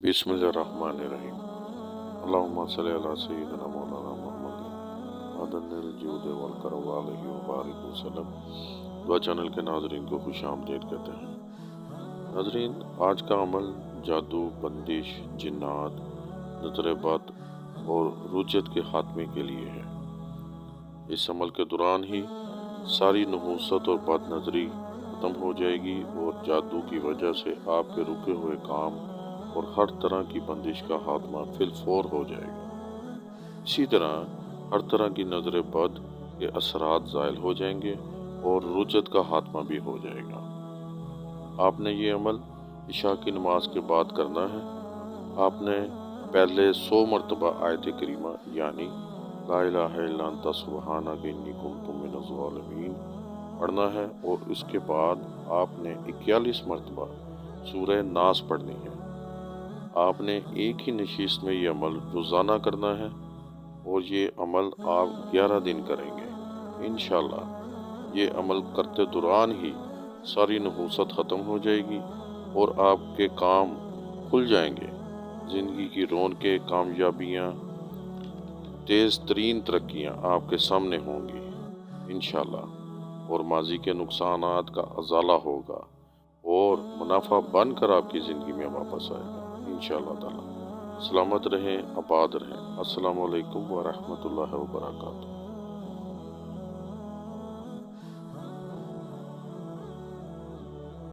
बिस्मिल्लाहिर्रहमानिर्रहीम। अल्लाहुम्मा सल्लि अला सय्यिदिना मौलाना मुहम्मद अदनिल जूद वल करम अलैहि व बारिक वसल्लम। दुआ चैनल के नाज़रीन को खुश आमदीद कहते हैं। नाज़रीन, आज का अमल जादू, बंदिश, जिन्नात, नज़र बद और रुजत के खात्मे के लिए है। इस अमल के दौरान ही सारी नहूसत और बद नज़री ख़त्म हो जाएगी और जादू की वजह से आपके रुके हुए काम और हर तरह की बंदिश का खात्मा फिलफौर हो जाएगा। इसी तरह हर तरह की नज़र बद के असरात ज़ायल हो जाएंगे और रुजत का खात्मा भी हो जाएगा। आपने ये अमल इशा की नमाज के बाद करना है। आपने पहले 100 मरतबा आयत करीमा यानी ला इलाहा इल्ला अंता सुब्हानका इन्नी कुन्तु मिनज़ ज़ालिमीन पढ़ना है और इसके बाद आपने 41 मरतबा सूरह नास पढ़नी है। आपने एक ही नशीस में ये अमल रोज़ाना करना है और ये अमल आप 11 दिन करेंगे। इंशाअल्लाह ये अमल करते दौरान ही सारी नहूसत ख़त्म हो जाएगी और आपके काम खुल जाएंगे। ज़िंदगी की रौनकें, कामयाबियाँ, तेज़ तरीन तरक्कियाँ आपके सामने होंगी इंशाअल्लाह और माजी के नुकसानात का अज़ाला होगा और मुनाफा बनकर आपकी ज़िंदगी में वापस आएगा इंशाअल्लाह ताला। सलामत रहें, आबाद रहें। अस्सलामु अलैकुम व रहमतुल्लाहि व बरकातुहू।